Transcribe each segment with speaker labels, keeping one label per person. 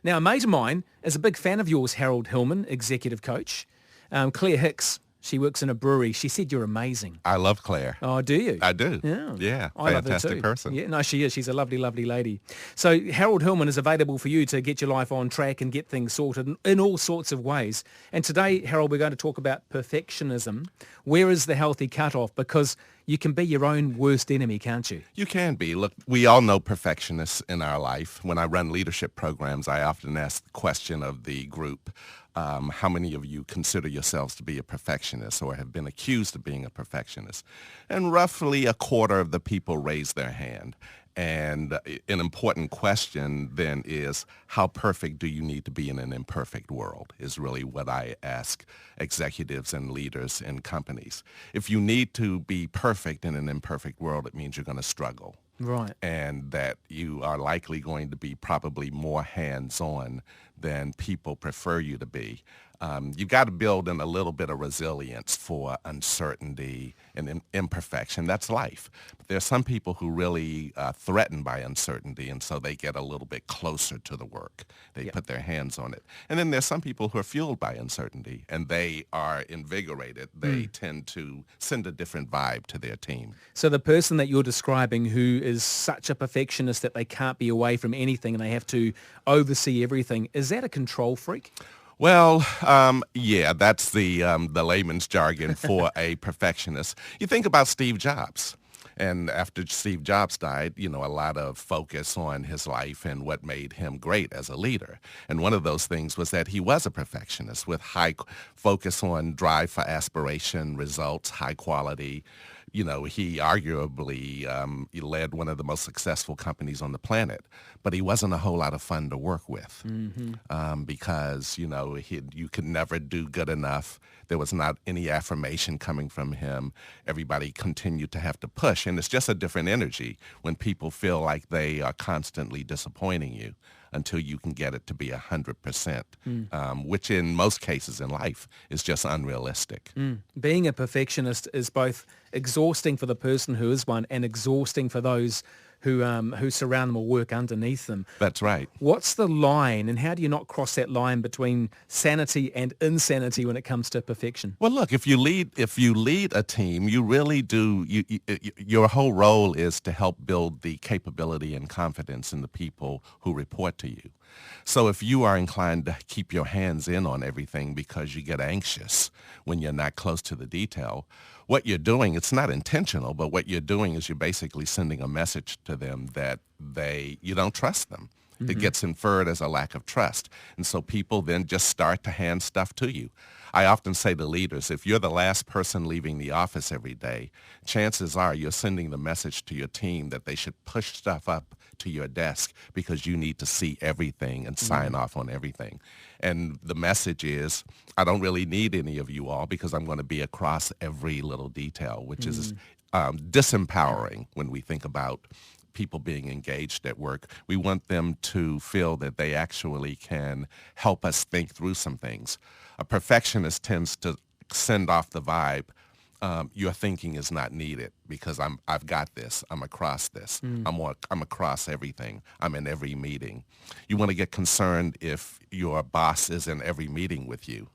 Speaker 1: Now, a mate of mine is a big fan of yours, Harold Hillman, executive coach. Claire Hicks, she works in a brewery. She said you're amazing.
Speaker 2: I love Claire.
Speaker 1: Oh, do you?
Speaker 2: I do.
Speaker 1: Yeah.
Speaker 2: Yeah.
Speaker 1: I love her
Speaker 2: Fantastic
Speaker 1: too.
Speaker 2: person.
Speaker 1: Yeah, no, she is. She's a lovely, lovely lady. So Harold Hillman is available for you to get your life on track and get things sorted in all sorts of ways. And today, Harold, we're going to talk about perfectionism. Where is the healthy cutoff? Because you can be your own worst enemy, can't you?
Speaker 2: You can be. Look, we all know perfectionists in our life. When I run leadership programs, I often ask the question of the group, how many of you consider yourselves to be a perfectionist or have been accused of being a perfectionist? And roughly a quarter of the people raise their hand. And an important question then is, how perfect do you need to be in an imperfect world, is really what I ask executives and leaders in companies. If you need to be perfect in an imperfect world, it means you're going to struggle.
Speaker 1: Right.
Speaker 2: And that you are likely going to be probably more hands-on than people prefer you to be. You've got to build in a little bit of resilience for uncertainty and imperfection. That's life. But there are some people who really are threatened by uncertainty, and so they get a little bit closer to the work. They put their hands on it. And then there's some people who are fueled by uncertainty, and they are invigorated. They tend to send a different vibe to their team.
Speaker 1: So the person that you're describing who is such a perfectionist that they can't be away from anything and they have to oversee everything, is that a control freak?
Speaker 2: Well, yeah, that's the layman's jargon for a perfectionist. You think about Steve Jobs. And after Steve Jobs died, a lot of focus on his life and what made him great as a leader. And one of those things was that he was a perfectionist with high focus on drive for aspiration, results, high quality. He arguably he led one of the most successful companies on the planet, but he wasn't a whole lot of fun to work with because, you could never do good enough. There was not any affirmation coming from him. Everybody continued to have to push, and it's just a different energy when people feel like they are constantly disappointing you until you can get it to be 100%, which in most cases in life is just unrealistic.
Speaker 1: Being a perfectionist is both exhausting for the person who is one and exhausting for those who surround them or work underneath them.
Speaker 2: That's right.
Speaker 1: What's the line, and how do you not cross that line between sanity and insanity when it comes to perfection?
Speaker 2: Well, look, if you lead a team, you really do. Your whole role is to help build the capability and confidence in the people who report to you. So if you are inclined to keep your hands in on everything because you get anxious when you're not close to the detail, what you're doing, it's not intentional, but what you're doing is you're basically sending a message to them that you don't trust them. It gets inferred as a lack of trust. And so people then just start to hand stuff to you. I often say to leaders, if you're the last person leaving the office every day, chances are you're sending the message to your team that they should push stuff up to your desk because you need to see everything and sign off on everything. And the message is, I don't really need any of you all because I'm going to be across every little detail, which is disempowering when we think about people being engaged at work. We want them to feel that they actually can help us think through some things. A perfectionist tends to send off the vibe, your thinking is not needed because I've got this, I'm across this, I'm across everything, I'm in every meeting. You want to get concerned if your boss is in every meeting with you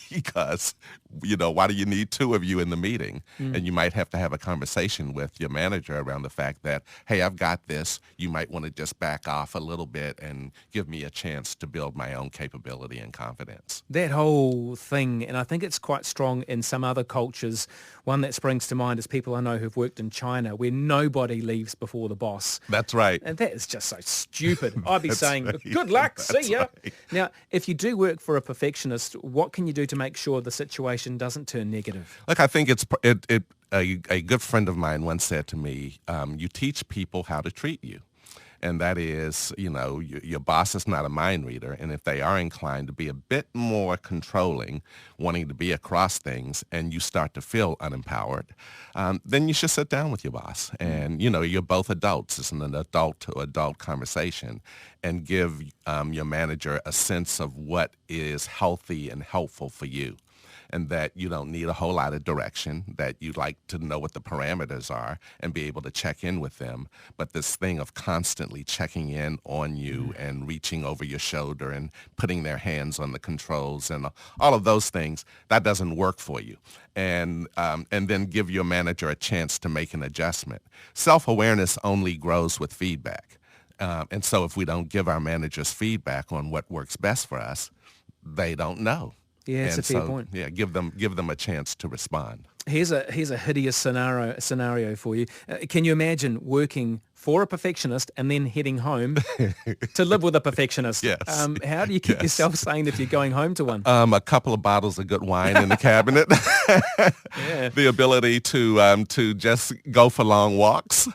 Speaker 2: because, why do you need two of you in the meeting? And you might have to have a conversation with your manager around the fact that, hey, I've got this. You might want to just back off a little bit and give me a chance to build my own capability and confidence.
Speaker 1: That whole thing, and I think it's quite strong in some other cultures. One that springs to mind is people I know who've worked in China where nobody leaves before the boss.
Speaker 2: That's right.
Speaker 1: And that is just so stupid. I'd be saying,
Speaker 2: right.
Speaker 1: good luck, see ya.
Speaker 2: Right.
Speaker 1: Now, if you do work for a perfectionist, what can you do to make sure the situation doesn't turn negative?
Speaker 2: Look, I think a good friend of mine once said to me, you teach people how to treat you. And that is, your boss is not a mind reader. And if they are inclined to be a bit more controlling, wanting to be across things, and you start to feel unempowered, then you should sit down with your boss. And, you're both adults. It's an adult-to-adult conversation. And give your manager a sense of what is healthy and helpful for you. and that you don't need a whole lot of direction, that you like to know what the parameters are and be able to check in with them. But this thing of constantly checking in on you and reaching over your shoulder and putting their hands on the controls and all of those things, that doesn't work for you. And then give your manager a chance to make an adjustment. Self-awareness only grows with feedback. And so if we don't give our managers feedback on what works best for us, they don't know.
Speaker 1: Yeah, it's
Speaker 2: and
Speaker 1: a fair point.
Speaker 2: Yeah, give them a chance to respond.
Speaker 1: Here's a hideous scenario for you. Can you imagine working for a perfectionist and then heading home to live with a perfectionist?
Speaker 2: Yes.
Speaker 1: How do you keep yourself sane if you're going home to one?
Speaker 2: A couple of bottles of good wine in the cabinet.
Speaker 1: Yeah.
Speaker 2: The ability to just go for long walks.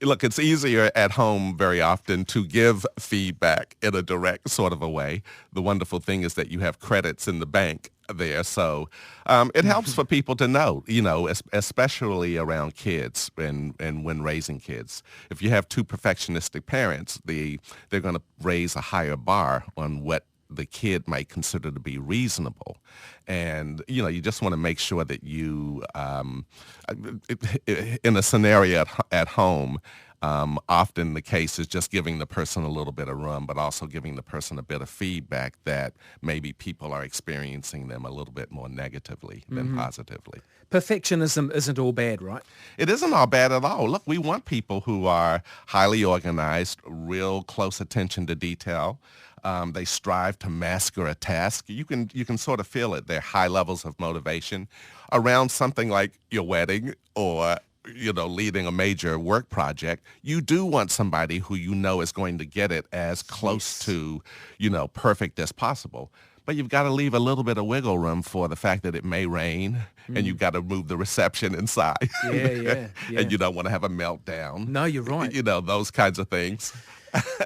Speaker 2: Look, it's easier at home very often to give feedback in a direct sort of a way. The wonderful thing is that you have credits in the bank there. So it helps for people to know, especially around kids and when raising kids. If you have two perfectionistic parents, they're going to raise a higher bar on what the kid might consider to be reasonable. And, you just want to make sure that you, in a scenario at home, often the case is just giving the person a little bit of room, but also giving the person a bit of feedback that maybe people are experiencing them a little bit more negatively than positively.
Speaker 1: Perfectionism isn't all bad, right?
Speaker 2: It isn't all bad at all. Look, we want people who are highly organized, real close attention to detail. They strive to master a task. You can sort of feel it. There are high levels of motivation around something like your wedding or leading a major work project. You do want somebody who is going to get it as close to, perfect as possible. But you've got to leave a little bit of wiggle room for the fact that it may rain and you've got to move the reception inside.
Speaker 1: Yeah.
Speaker 2: And you don't want to have a meltdown.
Speaker 1: No, you're right.
Speaker 2: Those kinds of things.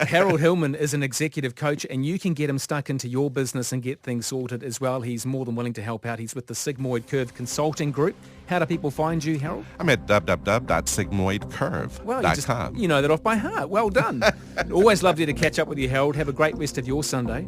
Speaker 1: Harold Hillman is an executive coach, and you can get him stuck into your business and get things sorted as well. He's more than willing to help out. He's with the Sigmoid Curve Consulting Group. How do people find you, Harold?
Speaker 2: I'm at www.sigmoidcurve.com.
Speaker 1: Well, you know that off by heart. Well done. Always lovely to catch up with you, Harold. Have a great rest of your Sunday.